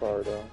Fardo.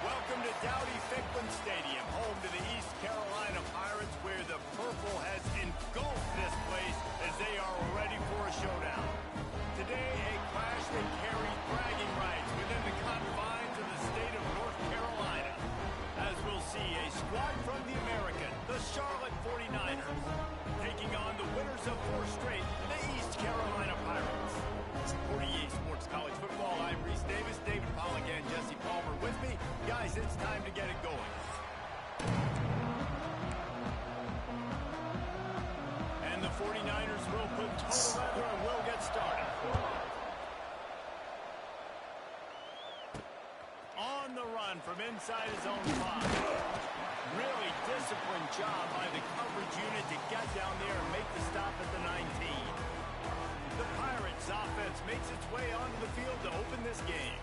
Welcome to Dowdy-Ficklen Stadium, home to the East Carolina Pirates, where the purple has engulfed this place as they are ready for a showdown. Today, a clash that carries bragging rights within the confines of the state of North Carolina, as we'll see a squad from the American, the Charlotte 49ers, taking on the winners of 4 straight, the East Carolina Pirates. 48 Sports College Football, I'm Reese Davis, David Pollock, and Jesse Palmer with me. Guys, it's time to get it going. And the 49ers will put total leather and will get started. On the run. run from inside his own 5. Really disciplined job by the coverage unit to get down there and make the stop at the 19. The Pirates offense makes its way onto the field to open this game.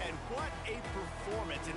And what a performance.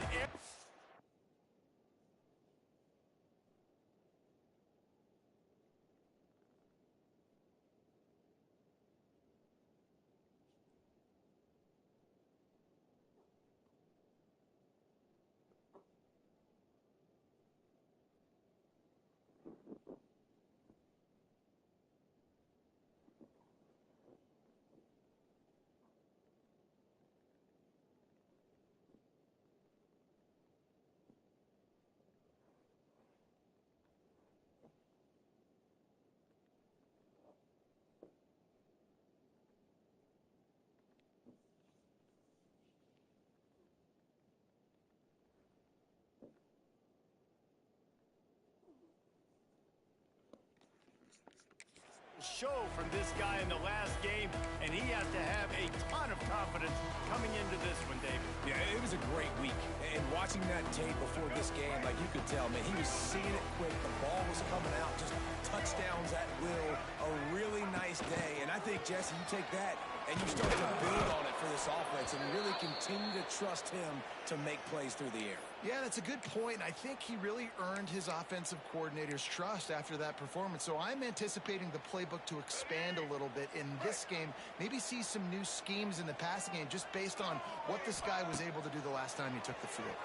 Show from this guy in the last game, and he has to have a ton of confidence coming into this one, David. Yeah, it was a great week. And watching that tape before this game, like you could tell, man, he was seeing it quick. The ball was coming out, just touchdowns at will. A really nice day. And I think, Jesse, you take that and you start to build on it for this offense and really continue to trust him to make plays through the air. Yeah, that's a good point. I think he really earned his offensive coordinator's trust after that performance. So I'm anticipating the playbook to expand a little bit in this game. Maybe see some new schemes in the passing game just based on what this guy was able to do the last time he took the field.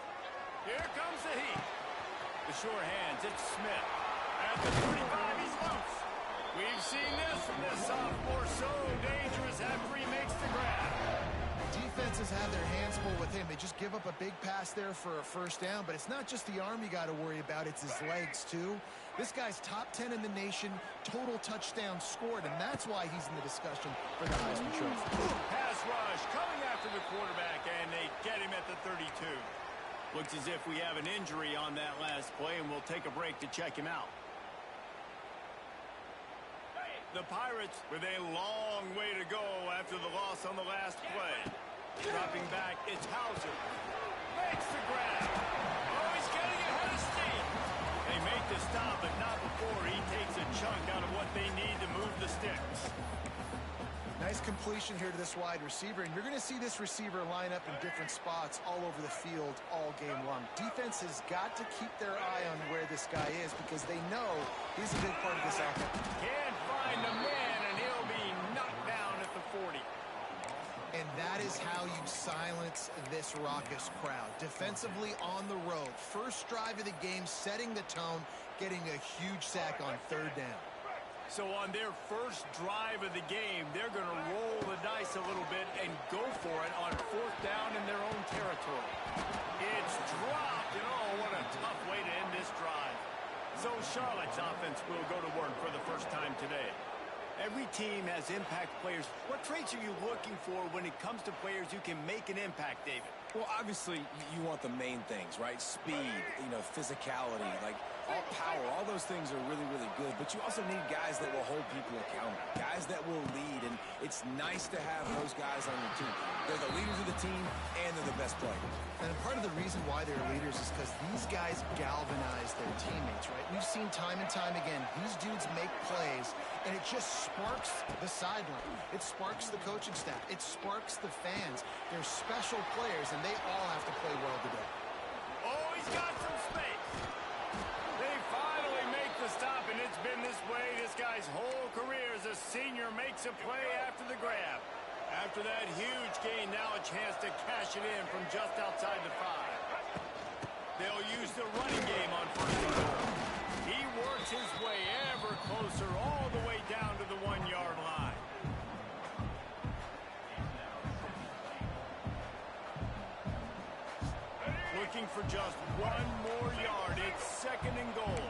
Here comes the heat. The sure hands, it's Smith. At the 35, he's loose. We've seen this from this sophomore, so dangerous after he makes the grab. Defenses have their hands full with him. They just give up a big pass there for a first down, but it's not just the arm you got to worry about, it's his legs too. This guy's top 10 in the nation, total touchdowns scored, and that's why he's in the discussion for the Heisman Trophy. Pass rush coming after the quarterback, and they get him at the 32. Looks as if we have an injury on that last play, and we'll take a break to check him out. The Pirates with a long way to go after the loss on the last play. Dropping back, it's Hauser. Makes the grab. Oh, he's getting ahead of steam. They make the stop, but not before he takes a chunk out of what they need to move the sticks. Nice completion here to this wide receiver, and you're going to see this receiver line up in different spots all over the field all game long. Defense has got to keep their eye on where this guy is because they know he's a big part of this offense. Can't find the man, and he'll be knocked down at the 40. And that is how you silence this raucous crowd. Defensively on the road. First drive of the game, setting the tone, getting a huge sack on third down. So on their first drive of the game, they're going to roll the dice a little bit and go for it on fourth down in their own territory. It's dropped, and oh, what a tough way to end this drive. So Charlotte's offense will go to work for the first time today. Every team has impact players. What traits are you looking for when it comes to players who can make an impact, David? Well, obviously, you want the main things, right? Speed, physicality, like all power, all those things are really, really good. But you also need guys that will hold people accountable, guys that will lead. And it's nice to have those guys on your team. They're the leaders of the team, and they're the best players. And part of the reason why they're leaders is because these guys galvanize their teammates, right? We've seen time and time again, these dudes make plays, and it just sparks the sideline. It sparks the coaching staff. It sparks the fans. They're special players, and they all have to play well today. Oh, he's got some space. They finally make the stop, and it's been this way this guy's whole career as a senior makes a play after the grab. After that huge gain, now a chance to cash it in from just outside the 5. They'll use the running game on first and goal. He works his way ever closer all the way down to the 1-yard line. Looking for just one more yard. It's second and goal.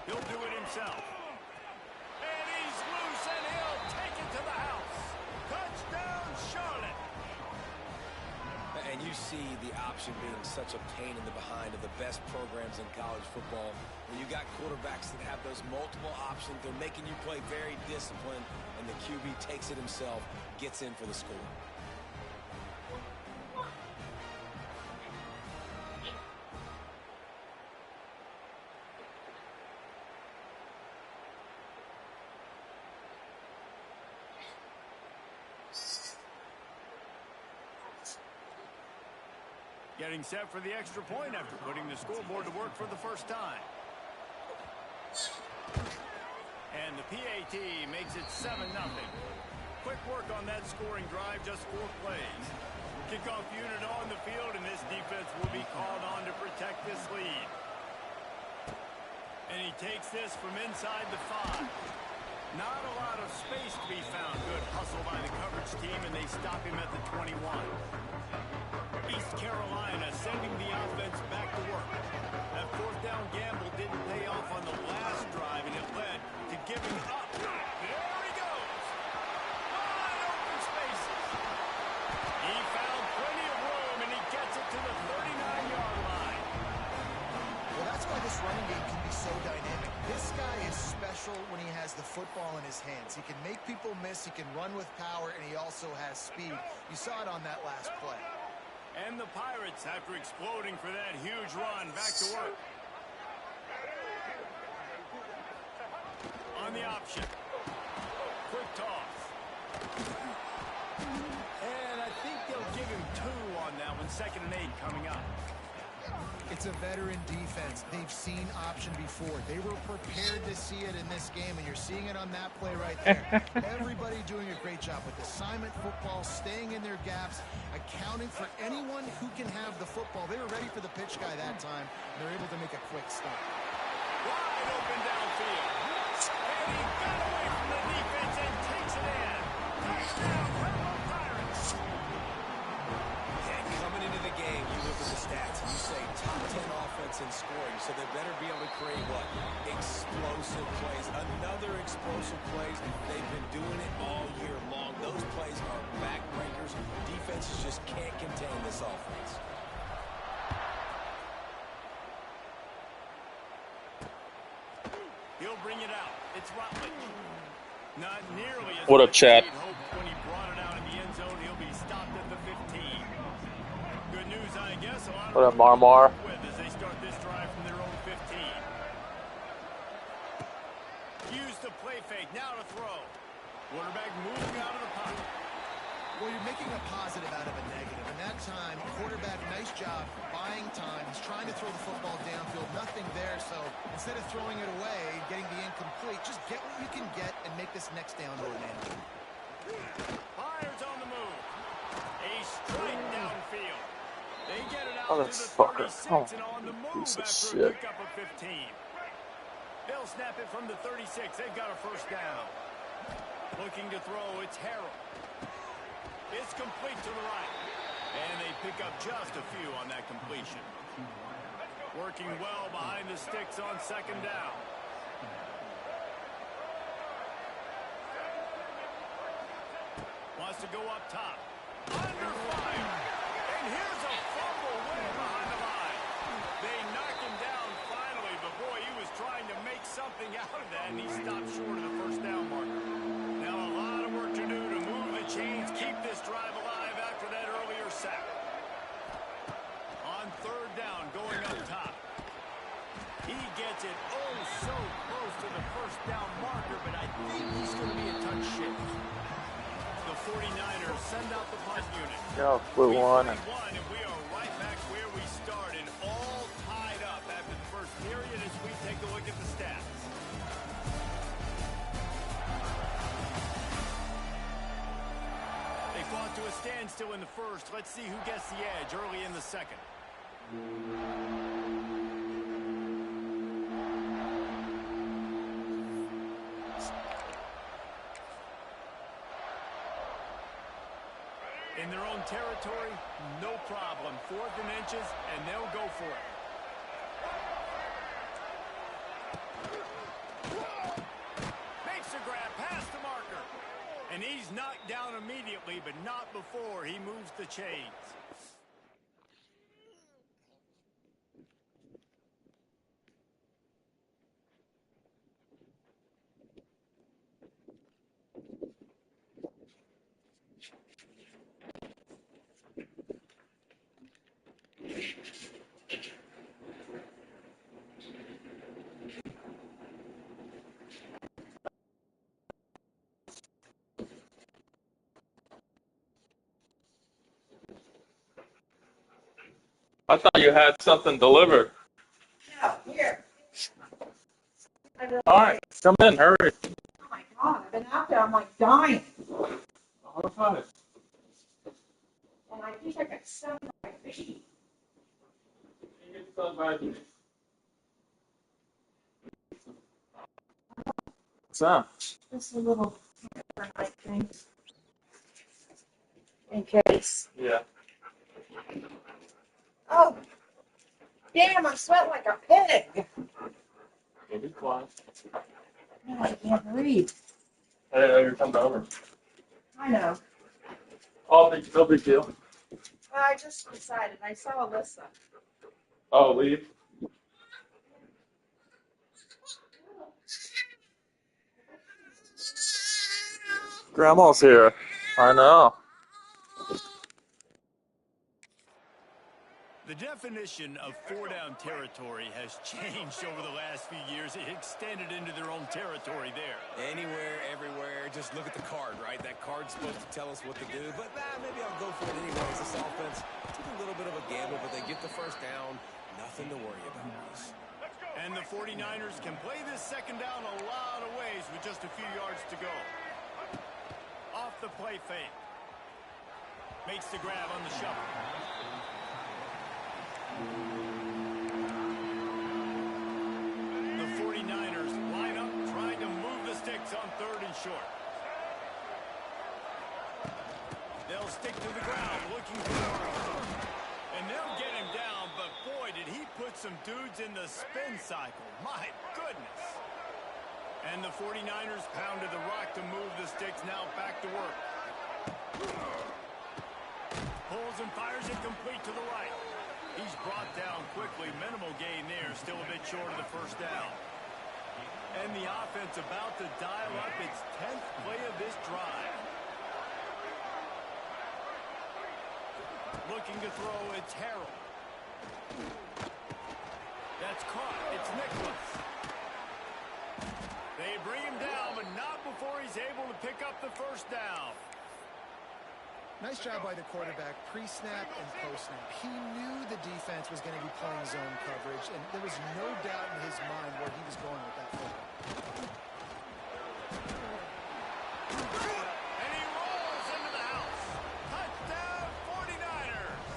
He'll do it himself. And he's loose, and he'll take it to the house. Touchdown, Charlotte. And you see the option being such a pain in the behind of the best programs in college football. When you got quarterbacks that have those multiple options, they're making you play very disciplined, and the QB takes it himself, gets in for the score. Getting set for the extra point after putting the scoreboard to work for the first time. And the PAT makes it 7-0. Quick work on that scoring drive, just 4 plays. Kickoff unit on the field, and this defense will be called on to protect this lead. And he takes this from inside the 5. Not a lot of space to be found. Good hustle by the coverage team, and they stop him at the 21. East Carolina sending the offense back to work. That 4th down gamble didn't pay off on the last drive, and it led to giving up. There he goes. Wide open spaces. He found plenty of room, and he gets it to the 39-yard line. Well, that's why this running game can be so dynamic. This guy is special when he has the football in his hands. He can make people miss, he can run with power, and he also has speed. You saw it on that last play. And the Pirates, after exploding for that huge run, back to work. On the option. Quick toss. And I think they'll give him 2 on that one. 2nd and 8 coming up. It's a veteran defense. They've seen option before. They were prepared to see it in this game, and you're seeing it on that play right there. Everybody doing a great job with assignment football, staying in their gaps, accounting for anyone who can have the football. They were ready for the pitch guy that time, and they're able to make a quick stop. Wide open downfield. And he got away from the defense and takes it in. Touchdown, Rebel Pirates. And coming into the game, you look at the stats, and you say top 10 offense in scoring, so they better be able to create what? Explosive plays. Another explosive plays. They've been doing it all year long. Those plays are backbreakers. Defenses just can't contain this offense. He'll bring it out. It's Rutledge. Not nearly as What up, chat? when he brought it out in the end zone, he'll be stopped at the 15. Good news, I guess. A lot What of up, Marmar? with as they start this drive from their own 15. Use the play fake. Now to throw. Quarterback moving out of the pocket. Well, you're making a positive out of a negative. And that time, quarterback, nice job, buying time. He's trying to throw the football downfield. Nothing there, so instead of throwing it away and getting the incomplete, just get what you can get and make this next down more manageable. Fires on the move. A straight downfield. They get it Oh, out that to the fucker. 36 Oh, and on the move piece of after shit. a pickup of 15. They'll snap it from the 36. They've got a 1st down. Looking to throw, it's Harrell. It's complete to the right. And they pick up just a few on that completion. Working well behind the sticks on 2nd down. Wants to go up top. Under fire. And here's a fumble way behind the line. They knock him down finally, but boy, he was trying to make something out of that, and he stopped short of the 1st down marker. Now a lot of work to do to move the chains, keep this drive alive after that earlier sack. On 3rd down, going up top. He gets it so close to the 1st down marker, but I think he's going to be a touch short. The 49ers send out the punt unit. Yeah, flew on. And we are right back where we started, all tied up after the 1st period as we take a look at the stats. They fought to a standstill in the 1st. Let's see who gets the edge early in the 2nd. In their own territory, no problem. 4th and inches, and they'll go for it. Makes a grab past the marker. And he's knocked down immediately, but not before he moves the chains. I thought you had something delivered. No, here. All right, come in, hurry. Oh my God, I've been out there, I'm like dying. All right. And I think I got stung by a bee. What's that? Just a little night thing. In case. Yeah. Oh, damn, I'm sweating like a pig. Yeah, be quiet. No, I can't breathe. Hey, you're coming over. I know. Oh, no big deal. I just decided. I saw Alyssa. Oh, leave. Grandma's here. I know. The definition of four-down territory has changed over the last few years. It extended into their own territory there. Anywhere, everywhere, just look at the card, right? That card's supposed to tell us what to do, but maybe I'll go for it anyways. This offense took a little bit of a gamble, but they get the first down. Nothing to worry about, Reese. And the 49ers can play this second down a lot of ways with just a few yards to go. Off the play fake. Makes the grab on the shuffle. The 49ers line up, trying to move the sticks on third and short. They'll stick to the ground, looking for Morris. And they'll get him down, but boy, did he put some dudes in the spin cycle. My goodness. And the 49ers pounded the rock to move the sticks, now back to work. Pulls and fires it complete to the right. He's brought down quickly. Minimal gain there. Still a bit short of the first down. And the offense about to dial up its 10th play of this drive. Looking to throw, it's Harold. That's caught. It's Nicholas. They bring him down, but not before he's able to pick up the first down. Nice job by the quarterback, pre-snap and post-snap. He knew the defense was going to be playing zone coverage, and there was no doubt in his mind where he was going with that football. And he rolls into the house. Touchdown, 49ers.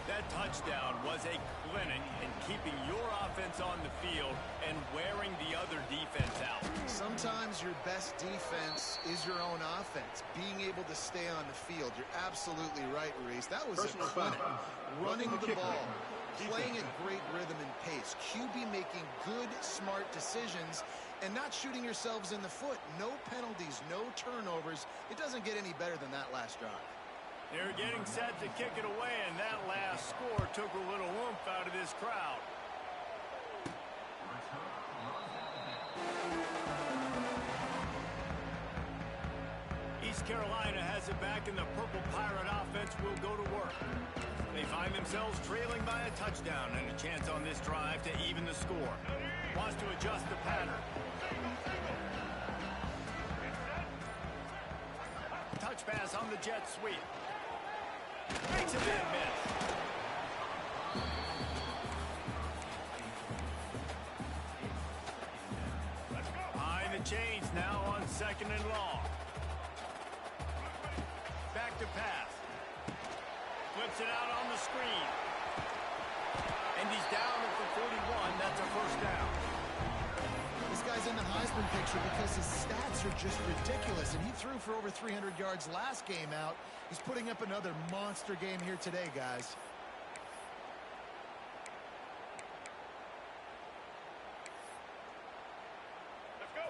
That touchdown was a clinic in keeping your offense on the field and wearing the other defense out. Sometimes your best defense is your own offense, being able to stay on the field. You're absolutely right, Reese. That was a clinic. Running the ball, playing at great rhythm and pace. QB making good, smart decisions and not shooting yourselves in the foot. No penalties, no turnovers. It doesn't get any better than that last drive. They're getting set to kick it away, and that last score took a little oomph out of this crowd. East Carolina has it back, and the Purple Pirate offense will go to work. They find themselves trailing by a touchdown and a chance on this drive to even the score. Wants to adjust the pattern. Touch pass on the jet sweep. Makes a big miss. Behind the chains now on second and long. Back to pass. Flips it out on the screen. And he's down at the 41. That's a first down. This guy's in the Heisman picture because his stats are just ridiculous, and he threw for over 300 yards last game out. He's putting up another monster game here today, guys.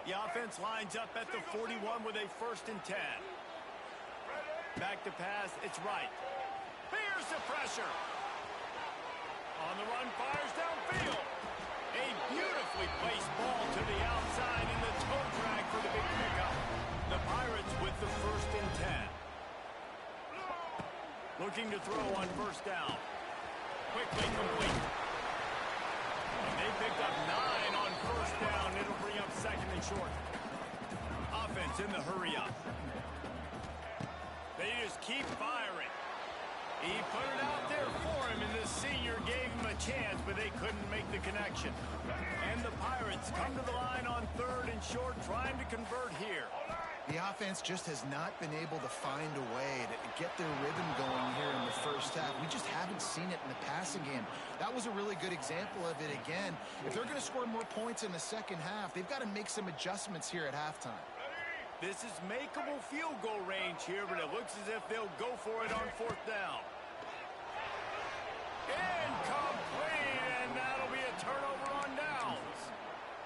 The offense lines up at the 41 with a first and 10. Back to pass, it's right. Here's the pressure. On the run, fires downfield. A beautifully placed ball to the outside in the toe drag for the big pickup. The Pirates with the first and 10. Looking to throw on first down. Quickly complete. And they picked up 9 on first down. It'll bring up second and short. Offense in the hurry up. They just keep firing. He put it out there for him. senior gave him a chance, but they couldn't make the connection. And the Pirates come to the line on 3rd and short, trying to convert here. The offense just has not been able to find a way to get their rhythm going here in the first half. We just haven't seen it in the passing game. That was a really good example of it again. If they're going to score more points in the second half, they've got to make some adjustments here at halftime. This is makeable field goal range here, but it looks as if they'll go for it on 4th down. Incomplete, and that'll be a turnover on downs.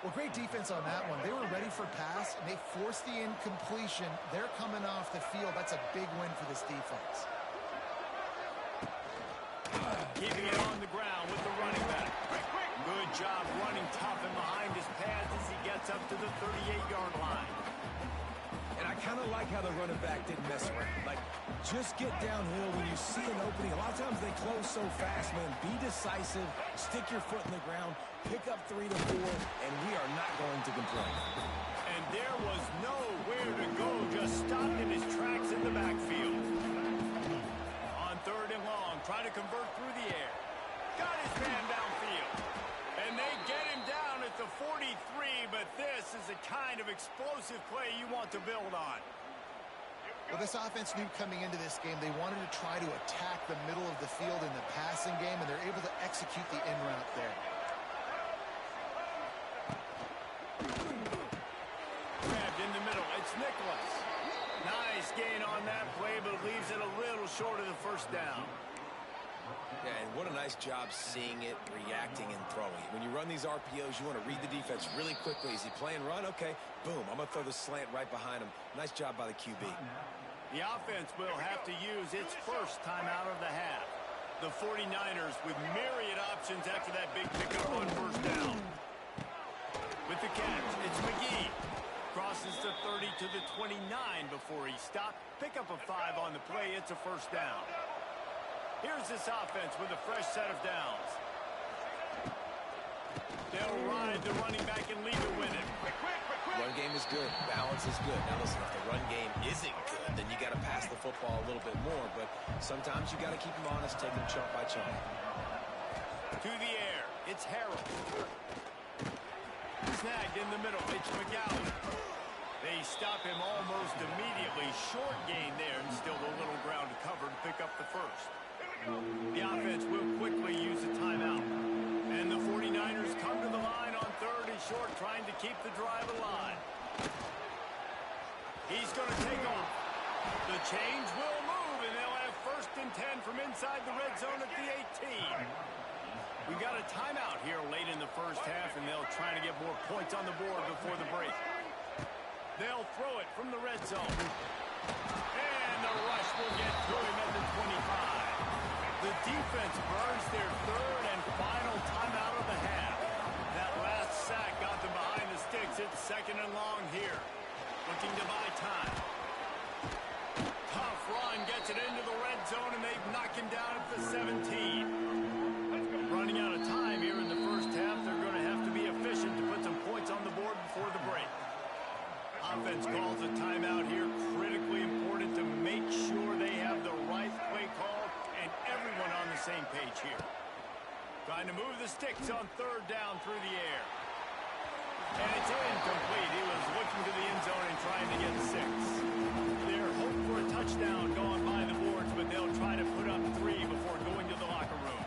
Well, great defense on that one. They were ready for pass, and they forced the incompletion. They're coming off the field. That's a big win for this defense. Keeping it on the ground with the running back. Good job running tough and behind his pads as he gets up to the 38-yard line. And I kind of like how the running back didn't mess around. Like, just get downhill when you see an opening. A lot of times they close so fast, man. Be decisive, stick your foot in the ground, pick up 3 to 4, and we are not going to complain. And there was nowhere to go, just stopped in his tracks in the backfield. On 3rd and long, trying to convert through the air. Got his man downfield. And they get him down at the 43, but this is the kind of explosive play you want to build on. Well, this offense knew coming into this game they wanted to try to attack the middle of the field in the passing game, and they're able to execute the in route there. Grabbed in the middle. It's Nicholas. Nice gain on that play, but leaves it a little short of the 1st down. Yeah, and what a nice job seeing it, reacting, and throwing. When you run these RPOs, you want to read the defense really quickly. Is he playing run? Okay, boom. I'm going to throw the slant right behind him. Nice job by the QB. The offense will have to use its first time out of the half. The 49ers with myriad options after that big pickup on 1st down. With the catch, it's McGee. Crosses the 30 to the 29 before he stopped. Pick up a 5 on the play. It's a 1st down. Here's this offense with a fresh set of downs. They'll ride the running back and leave it with him. Run game is good. Balance is good. Now listen, if the run game isn't good, then you got to pass the football a little bit more. But sometimes you got to keep them honest, take them chunk by chunk. To the air. It's Harold. Snagged in the middle. It's McGowan. They stop him almost immediately. Short gain there, and still a little ground to cover to pick up the 1st. The offense will quickly use a timeout. And the 49ers come to the line on 3rd and short, trying to keep the drive alive. He's going to take off. The change will move, and they'll have 1st and 10 from inside the red zone at the 18. We got a timeout here late in the first half, and they'll try to get more points on the board before the break. They'll throw it from the red zone. And the rush will get to him at the 25. The defense burns their 3rd and final timeout of the half. That last sack got them behind the sticks. It's 2nd and long here. Looking to buy time. Tough run gets it into the red zone, and they've knocked him down at the 17. Running out of time here in the first half. They're going to have to be efficient to put some points on the board before the break. Offense calls a timeout here. Critically important to make sure they have the right play call and everyone on the same page here. Trying to move the sticks on 3rd down through the air. And it's incomplete. He was looking to the end zone and trying to get 6. They're hoping for a touchdown going by the boards, but they'll try to put up 3 before going to the locker room.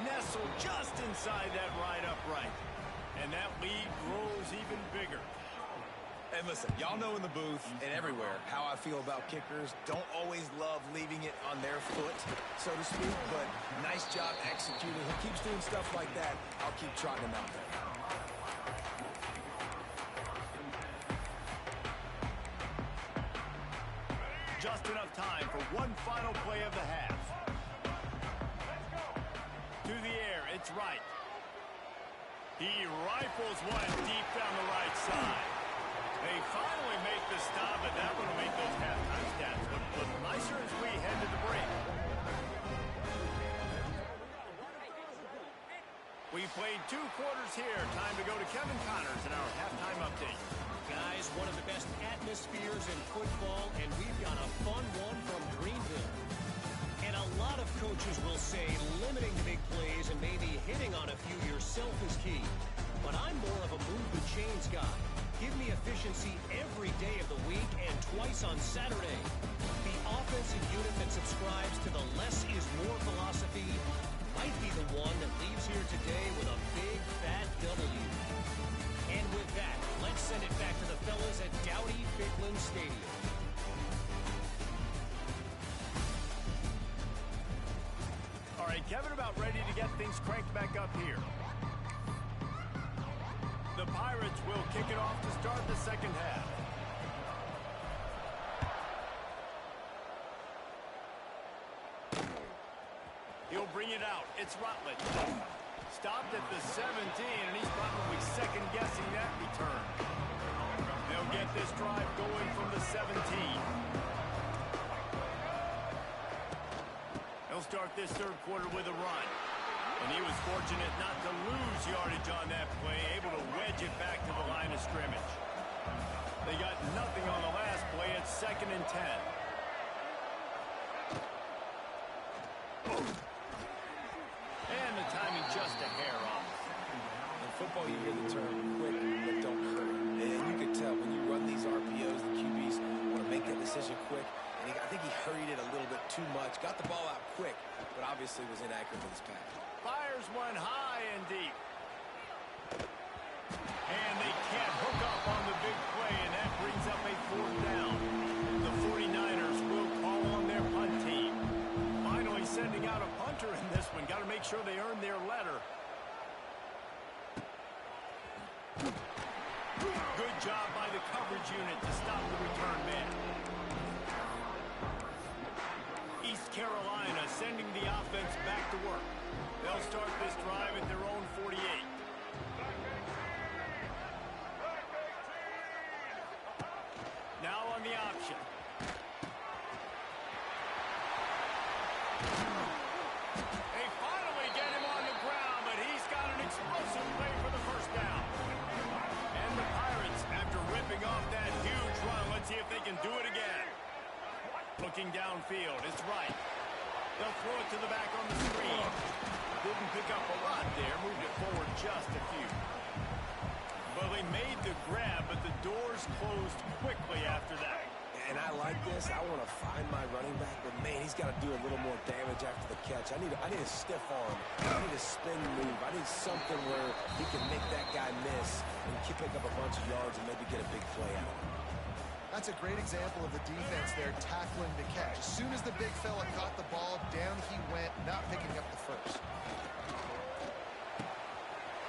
Nestled just inside that right upright. And that lead grows even bigger. And listen, y'all know in the booth and everywhere how I feel about kickers. Don't always love leaving it on their foot, so to speak, but nice job executing. He keeps doing stuff like that, I'll keep trotting him out there. Just enough time for one final play of the half. To the air, it's Wright. He rifles one deep down the right side. They finally make the stop, but that one will make those halftime stats look a little nicer as we head to the break. We played 2 quarters here. Time to go to Kevin Connors in our halftime update. Guys, one of the best atmospheres in football, and we've got a fun one from Greenville. And a lot of coaches will say limiting the big plays and maybe hitting on a few yourself is key. But I'm more of a move the chains guy. Give me efficiency every day of the week and twice on Saturday. The offensive unit that subscribes to the less is more philosophy might be the one that leaves here today with a big fat W. And with that, let's send it back to the fellas at Dowdy-Ficklen Stadium. All right, Kevin about ready to get things cranked back up here. The Pirates will kick it off to start the second half. He'll bring it out. It's Rutledge. Stopped at the 17, and he's probably second-guessing that return. They'll get this drive going from the 17. They'll start this third quarter with a run. And he was fortunate not to lose yardage on that play, able to wedge it back to the line of scrimmage. They got nothing on the last play. It's 2nd and 10. And the timing just a hair off. In football, you hear the term quick but don't hurry. And you can tell when you run these RPOs, the QBs want to make that decision quick. And I think he hurried it a little bit too much. Got the ball out quick, but obviously was inaccurate with his pass. Fires one high and deep. And they can't hook up on the big play, and that brings up a 4th down. The 49ers will call on their punt team. Finally sending out a punter in this one. Got to make sure they earn their letter. Good job by the coverage unit to stop the return man. East Carolina sending the offense back to work. They'll start this drive at their own 48. Now on the option. They finally get him on the ground, but he's got an explosive play for the first down. And the Pirates, after ripping off that huge run, let's see if they can do it again. Looking downfield, it's right. They'll throw it to the back on the screen. Didn't pick up a lot there, moved it forward just a few. Well, they made the grab, but the doors closed quickly after that. And I like this. I want to find my running back, but man, he's got to do a little more damage after the catch. I need a stiff arm. I need a spin move. I need something where he can make that guy miss and pick up a bunch of yards and maybe get a big play out of it. That's a great example of the defense there tackling the catch. As soon as the big fella caught the ball, down he went, not picking up the first.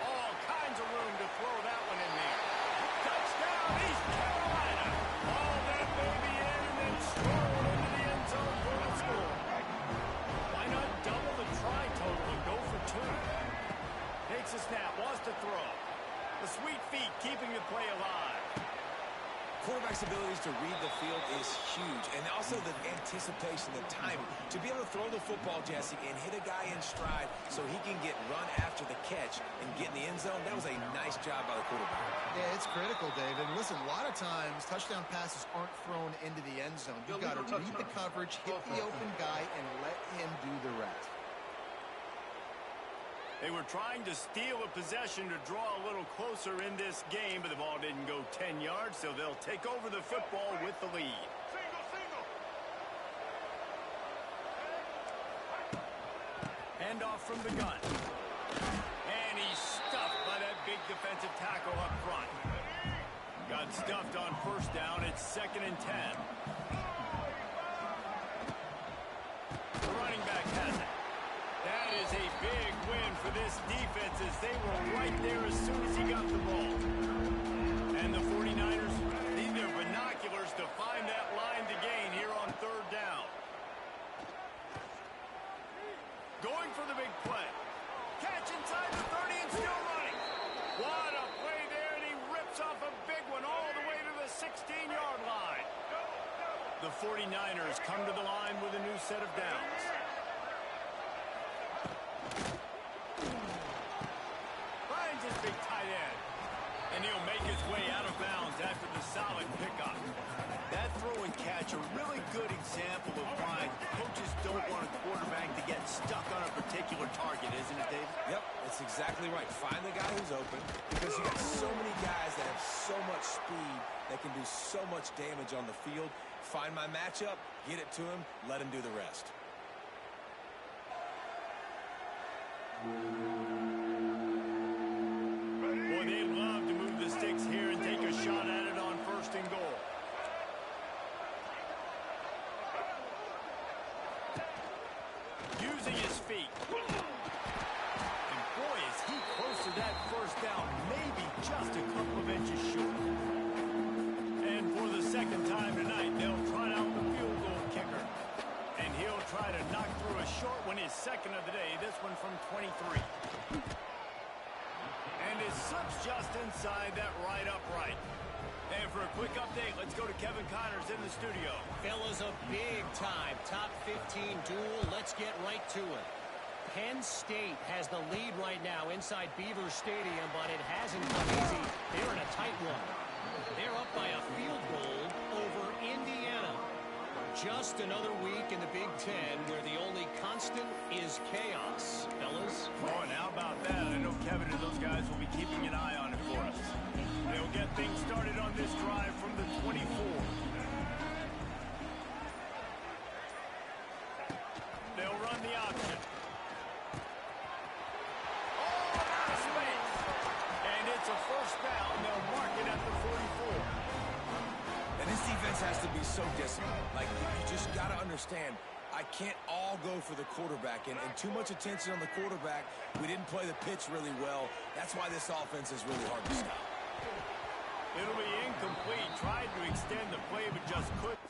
All kinds of room to throw that one in there. Touchdown, East Carolina. All that baby in and then stroll into the end zone for the score. Why not double the try total and go for 2? Takes a snap, wants to throw. The sweet feet keeping the play alive. Quarterback's abilities to read the field is huge, and also the anticipation, the timing. To be able to throw the football, Jesse, and hit a guy in stride so he can get run after the catch and get in the end zone, that was a nice job by the quarterback. Yeah, it's critical, David. And listen, a lot of times, touchdown passes aren't thrown into the end zone. You've got to read the coverage, hit the open guy, and let him do the rest. They were trying to steal a possession to draw a little closer in this game, but the ball didn't go 10 yards, so they'll take over the football with the lead. Handoff from the gun. And he's stuffed by that big defensive tackle up front. Got stuffed on first down. It's 2nd and 10. The running back has it. That is a big win for this defense as they were right there as soon as he got the ball. And the 49ers need their binoculars to find that line to gain here on 3rd down. Going for the big play. Catch inside the 30 and still running. What a play there, and he rips off a big one all the way to the 16-yard line. The 49ers come to the line with a new set of downs. Finds his big tight end. And he'll make his way out of bounds after good example of why coaches don't want a quarterback to get stuck on a particular target, isn't it, David? Yep, that's exactly right. Find the guy who's open because you got so many guys that have so much speed that can do so much damage on the field. Find my matchup, get it to him, let him do the rest. Boy, they'd love to move the sticks here and take a shot at it on 1st and goal. Using his feet. And boy, is he close to that 1st down, maybe just a couple of inches short. And for the 2nd time tonight, they'll trot out the field goal kicker. And he'll try to knock through a short one, his 2nd of the day, this one from 23. And it slips just inside that right upright. And for a quick update, let's go to Kevin Connors in the studio. Fellas, a big-time top 15 duel. Let's get right to it. Penn State has the lead right now inside Beaver Stadium, but it hasn't come easy. They're in a tight one. They're up by a field goal over Indiana. Just another week in the Big Ten where the only constant is chaos, fellas. Oh, and how about that? I know Kevin and those guys will be keeping an eye on it for us. They'll get things started on this drive from the 24. They'll run the option. Oh, out of space. And it's a 1st down. They'll mark it at the 44. And this defense has to be so disciplined. Like, you just got to understand, I can't all go for the quarterback. And too much attention on the quarterback. We didn't play the pitch really well. That's why this offense is really hard to stop. It'll be incomplete. Tried to extend the play, but just couldn't.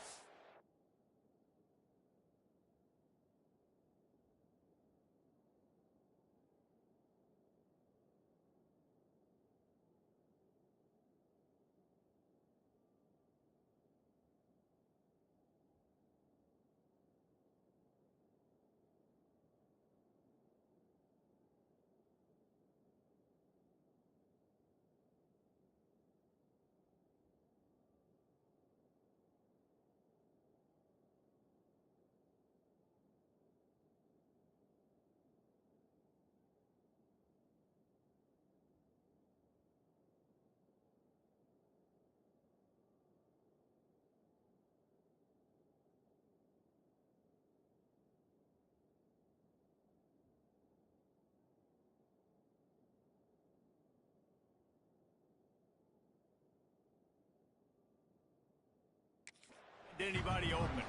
Anybody open.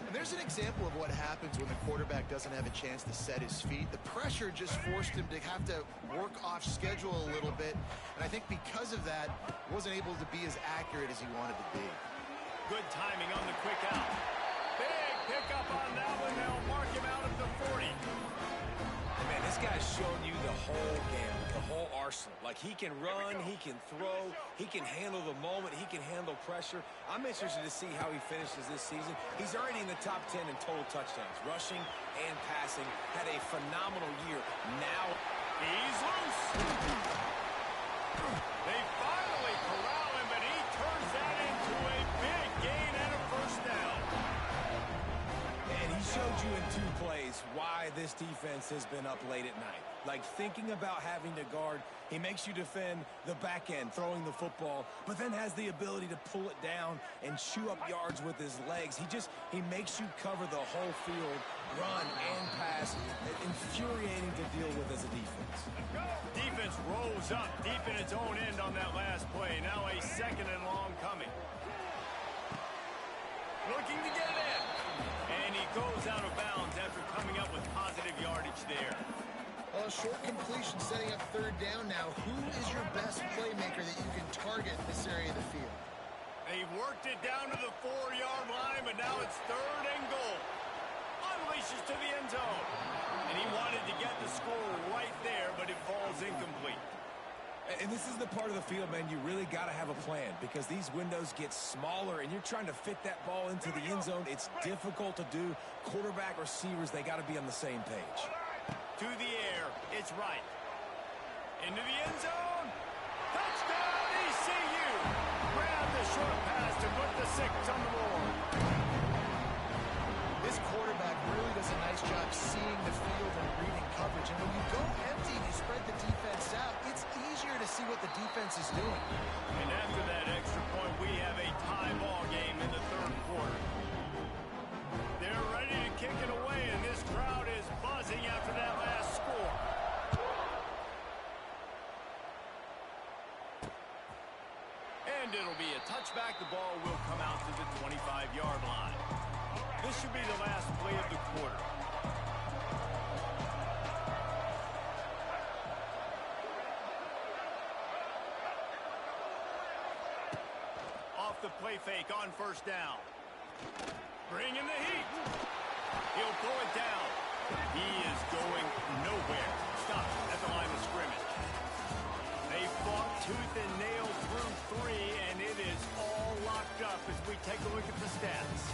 And there's an example of what happens when the quarterback doesn't have a chance to set his feet. The pressure just forced him to have to work off schedule a little bit. And I think because of that, wasn't able to be as accurate as he wanted to be. Good timing on the quick out. Big pickup on that one. They'll mark him out at the 40. And man, this guy's showing you the whole game, the whole arsenal. Like, he can run, he can throw, he can handle the moment, he can handle pressure. I'm interested to see how he finishes this season. He's already in the top 10 in total touchdowns, rushing and passing. Had a phenomenal year. Now he's loose. They finally corral him, but he turns that into a big gain and a 1st down. And he showed you in 2 plays why this defense has been up late at night. Like, thinking about having to guard, he makes you defend the back end, throwing the football, but then has the ability to pull it down and chew up yards with his legs. He makes you cover the whole field, run and pass. Infuriating to deal with as a defense. Defense rolls up deep in its own end on that last play. Now a 2nd and long coming. Looking to get it in. And he goes out of bounds after coming up with positive yardage there. A short completion setting up 3rd down now. Who is your best playmaker that you can target in this area of the field? They've worked it down to the 4-yard line, but now it's 3rd and goal. Unleashes to the end zone. And he wanted to get the score right there, but it falls incomplete. And this is the part of the field, man, you really got to have a plan because these windows get smaller and you're trying to fit that ball into the end zone. It's difficult to do. Quarterback, receivers, they got to be on the same page. To the air, it's right. Into the end zone. Touchdown, ECU. Grab the short pass to put the 6 on the board. This quarterback really does a nice job seeing the field and reading coverage. And when you go empty and you spread the defense out, it's easier to see what the defense is doing. And after that extra point, we have a tie ball game in the third quarter. They're ready to kick it away, and this crowd is buzzing after that last score. And it'll be a touchback. The ball will come out to the 25-yard line. This should be the last play of the quarter. Off the play fake on first down. Bring in the heat. He'll pull it down. He is going nowhere. Stop at the line of scrimmage. They fought tooth and nail through 3, and it is all locked up as we take a look at the stats.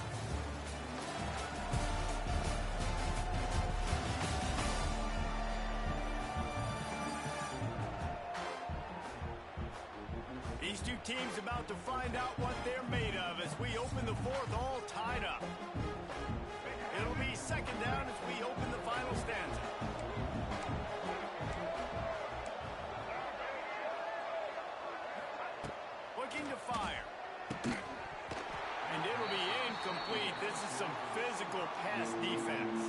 These two teams about to find out what they're made of as we open the fourth, all tied up. It'll be second down as we open the final stanza. Looking to fire. And it'll be incomplete. This is some physical pass defense.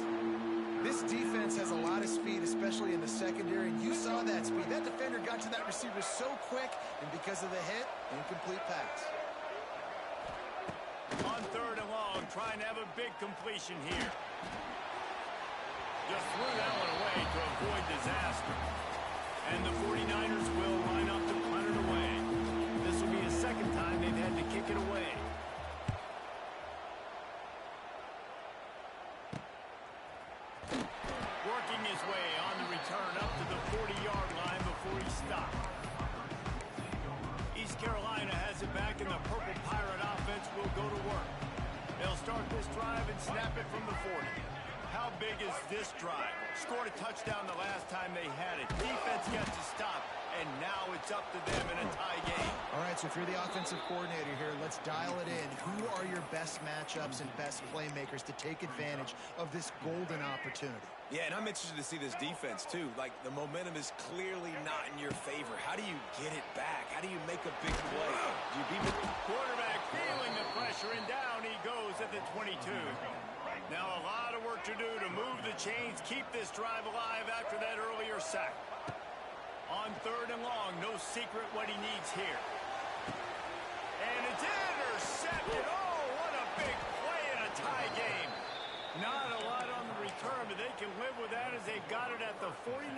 This defense has a lot of speed, especially in the secondary, and you saw that speed. That defender got to that receiver so quick, and because of the hit, incomplete pass. On third and long, trying to have a big completion here. Just threw that one away to avoid disaster. And the 49ers will line up to punt it away. This will be a second time they've had to kick it away. Working his way on the return up to the 40-yard line before he stopped. East Carolina has it back, and the Purple Pirate offense will go to work. They'll start this drive and snap it from the 40. How big is this drive? Scored a touchdown the last time they had it. Defense gets to stop, and now it's up to them in a tie game. All right, so if you're the offensive coordinator here, let's dial it in. Who are your best matchups and best playmakers to take advantage of this golden opportunity? Yeah, and I'm interested to see this defense, too. Like, the momentum is clearly not in your favor. How do you get it back? How do you make a big play? Do you beat the Quarterback feeling the pressure, and down he goes at the 22. Now a lot of work to do to move the chains, keep this drive alive after that earlier sack. On third and long, no secret what he needs here. And it's intercepted. Oh, what a big play in a tie game. Not a lot on the return, but they can live with that as they've got it at the 49.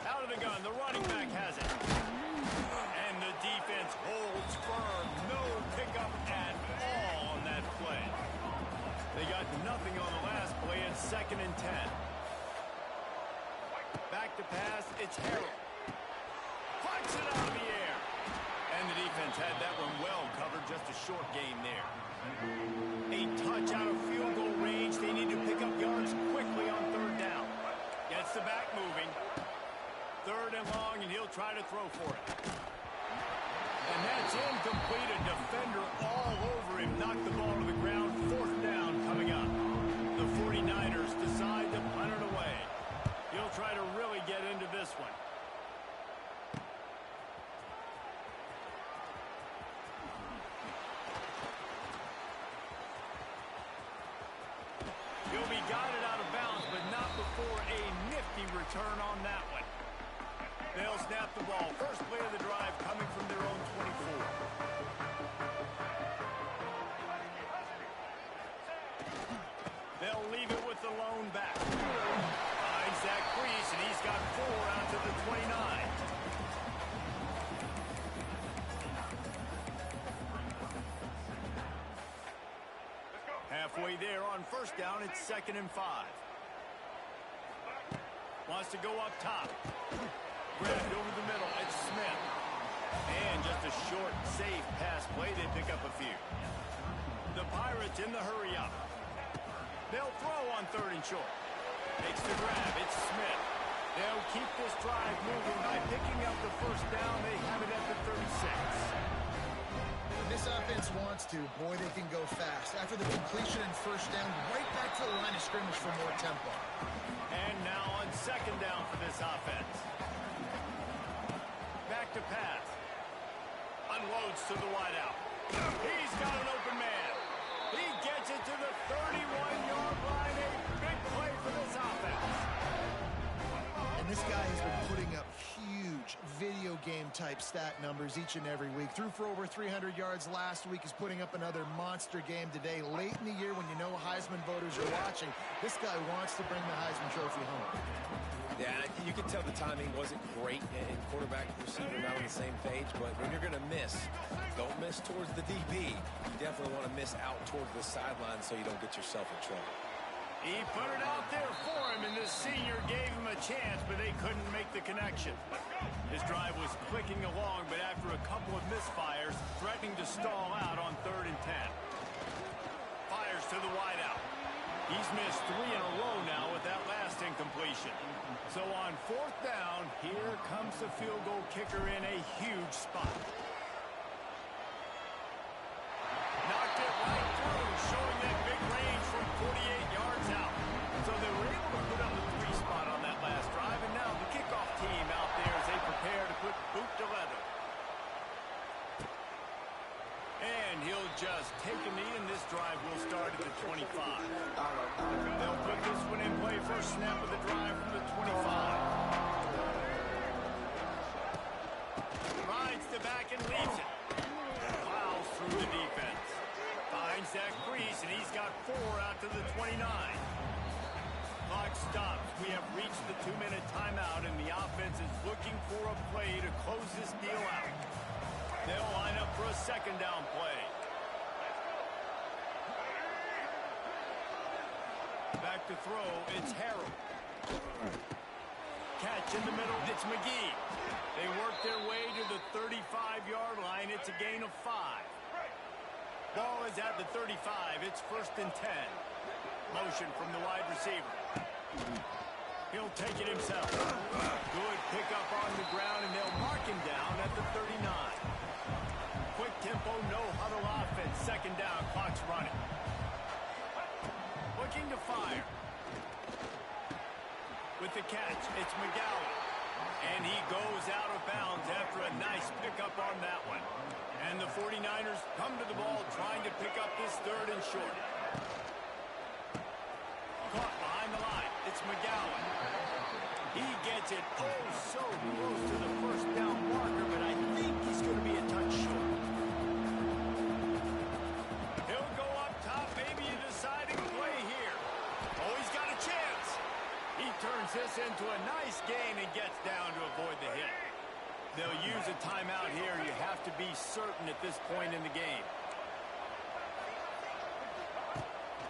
Out of the gun, the running back has it. And the defense holds firm. No pickup at all on that play. They got nothing on the last play. It's 2nd and 10. Back to pass. It's Harrell. Flies it out of the air. And the defense had that one well covered. Just a short gain there. A touch out of field goal range. They need to pick up yards quickly on third down. Gets the back moving. Third and long, and he'll try to throw for it. And that's incomplete. A defender all over him. Knocked the ball to the ground. Fourth down coming up. The 49ers decide to punt it away. He'll try to really get into this one. He'll be guided out of bounds, but not before a nifty return on that one. They'll snap the ball. First play of the drive coming from their own 24. They'll leave it with the lone back. Finds that crease, and he's got 4 out to the 29. Halfway there on first down, it's 2nd and 5. Wants to go up top. Grabbed over the middle. It's Smith. And just a short, safe pass play. They pick up a few. The Pirates in the hurry up. They'll throw on third and short. Makes the grab. It's Smith. They'll keep this drive moving by picking up the first down. They have it at the 36. When this offense wants to, boy, they can go fast. After the completion and first down, right back to the line of scrimmage for more tempo. And now on second down for this offense. Back to pass. Unloads to the wideout. He's got an open man. He gets it to the 31-yard line. A big play for this offense. And this guy has been putting up huge video game type stat numbers each and every week. Threw for over 300 yards last week. He's putting up another monster game today. Late in the year when you know Heisman voters are watching, this guy wants to bring the Heisman Trophy home. Yeah, you can tell the timing wasn't great, and quarterback and receiver not on the same page, but when you're going to miss, don't miss towards the DB. You definitely want to miss out towards the sideline so you don't get yourself in trouble. He put it out there for him, and this senior gave him a chance, but they couldn't make the connection. His drive was clicking along, but after a couple of misfires, threatening to stall out on 3rd and 10. Fires to the wideout. He's missed 3 in a row now with that last incompletion. So on 4th down, here comes the field goal kicker in a huge spot. Knocked it right through, showing that big range from 48 yards out. So they were able to put up a 3 spot on that last drive, and now the kickoff team out there as they prepare to put boot to leather. And he'll just take a knee, and this drive will start at the 25. They'll put this one in play. First snap of the drive from the 25. Rides the back and leaves it. Plows through the defense. Finds that crease, and he's got 4 out to the 29. Clock stops. We have reached the 2-minute timeout, and the offense is looking for a play to close this deal out. They'll line up for a second down play. Back to throw, it's Harrell. Catch in the middle, it's McGee. They work their way to the 35-yard line. It's a gain of 5. Ball is at the 35. It's 1st and 10. Motion from the wide receiver. He'll take it himself. Good pickup on the ground, and they'll mark him down at the 39. Quick tempo, no huddle offense. Second down, clock's running. Looking to fire. With the catch, it's McGowan. And he goes out of bounds after a nice pickup on that one. And the 49ers come to the ball trying to pick up this 3rd and short. Caught behind the line. It's McGowan. He gets it so close to the first down marker, but I think he's going to be a touch short. He'll go up top, maybe a deciding play here. Oh, he's got a chance. He turns this into a nice gain and gets down to avoid the hit. They'll use a timeout here. You have to be certain at this point in the game.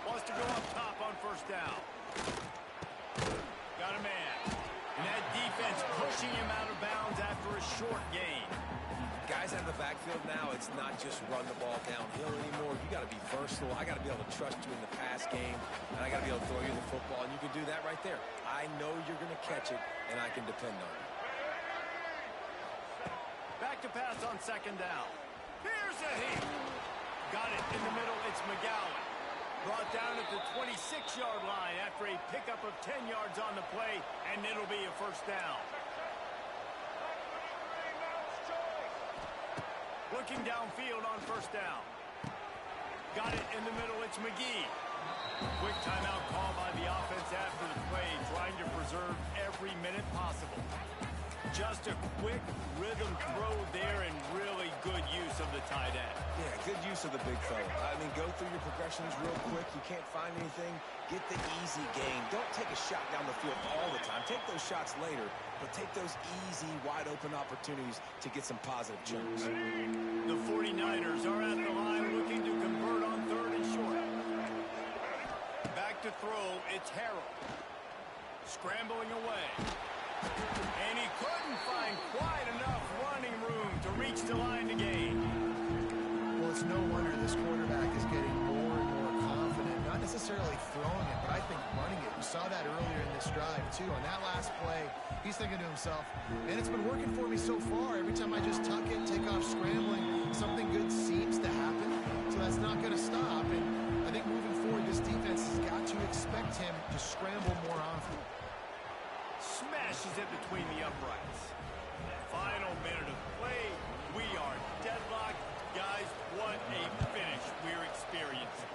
Wants to go up top on first down. Got a man. And that defense pushing him out of bounds after a short gain. Guys out of the backfield now, it's not just run the ball downhill anymore. You got to be versatile. I got to be able to trust you in the pass game, and I got to be able to throw you the football, and you can do that right there. I know you're going to catch it, and I can depend on it. Back to pass on second down. Here's a hit. Got it in the middle. It's McGowan. Brought down at the 26-yard line after a pickup of 10 yards on the play, and it'll be a first down. Looking downfield on first down. Got it in the middle. It's McGee. Quick timeout call by the offense after the play, trying to preserve every minute possible. Just a quick rhythm throw there and really good use of the tight end. Yeah, good use of the big fella. I mean, go through your progressions real quick. You can't find anything. Get the easy gain. Don't take a shot down the field all the time. Take those shots later, but take those easy, wide-open opportunities to get some positive chunks. The 49ers are at the line looking to convert on 3rd and short. Back to throw, it's Harrell. Scrambling away. And he couldn't find quite enough running room to reach the line to gain. Well, it's no wonder this quarterback is getting more and more confident. Not necessarily throwing it, but I think running it. We saw that earlier in this last drive, too. On that last play, he's thinking to himself, man, it's been working for me so far. Every time I just tuck in, take off scrambling, something good seems to happen. So that's not going to stop. And I think moving forward, this defense has got to expect him to scramble more often. Smashes it between the uprights. Final minute of play. We are deadlocked. Guys, what a finish we're experiencing.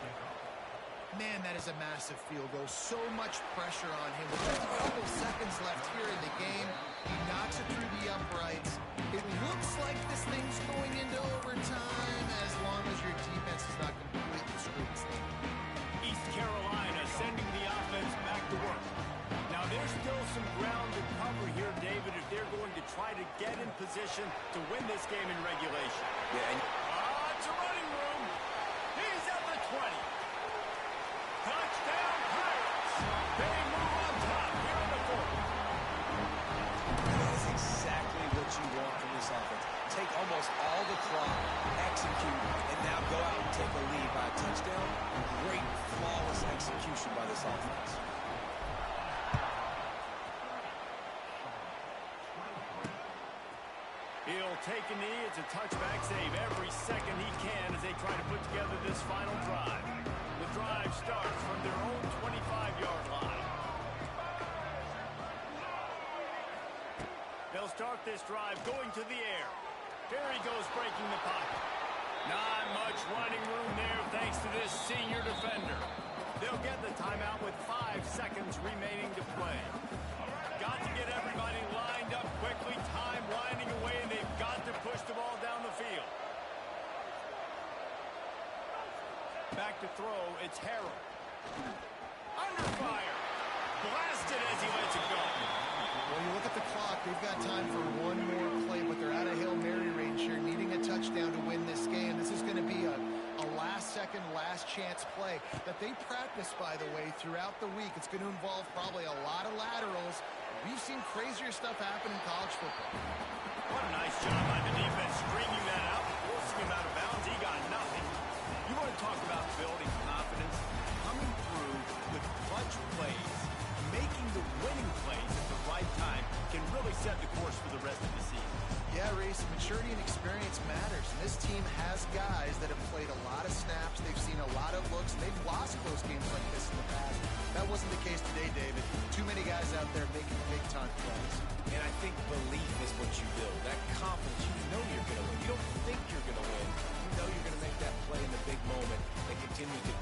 Man, that is a massive field goal. So much pressure on him. With just a couple seconds left here in the game, he knocks it through the uprights. It looks like this thing's going into overtime as long as your defense is not completely screwed. East Carolina sending the offense back to work. Now, there's still some ground to cover here, David, if they're going to try to get in position to win this game in regulation. Yeah, and It's a running room. He's at the 20. Touchdown, Pirates. They move on top here in the fourth. that is exactly what you want from this offense. Take almost all the clock, execute, and now go out and take a lead by a touchdown. Great, flawless execution by this offense. He'll take a knee. It's a touchback save every second he can as they try to put together this final drive. The drive starts from their own 25-yard line. They'll start this drive going to the air. There he goes, breaking the pocket. Not much running room there thanks to this senior defender. They'll get the timeout with 5 seconds remaining to play. Got to get everybody lined up quickly. Time winding away, and they've got to push the ball down the field. Back to throw, it's Harrell. Under fire. Blasted as he lets it go. Well, you look at the clock, they've got time for one more play, but they're out of Hail Mary range here, needing a touchdown to win this game. This is going to be a last-second, last-chance play that they practice, by the way, throughout the week. It's going to involve probably a lot of laterals. We've seen crazier stuff happen in college football. What a nice job by the defense stringing that out, forcing him out of bounds. He got nothing. You want to talk about building confidence? Coming through with clutch plays, making the winning plays at the right time can really set the course for the rest of the season. Yeah, Reese, maturity and experience matters. And this team has guys that have played a lot of snaps. They've seen a lot of looks, and they've lost close games like this in the past. That wasn't the case today, David. Too many guys out there making big-time plays. And I think belief is what you build. That confidence, you know you're going to win. You don't think you're going to win. You know you're going to make that play in the big moment that continues to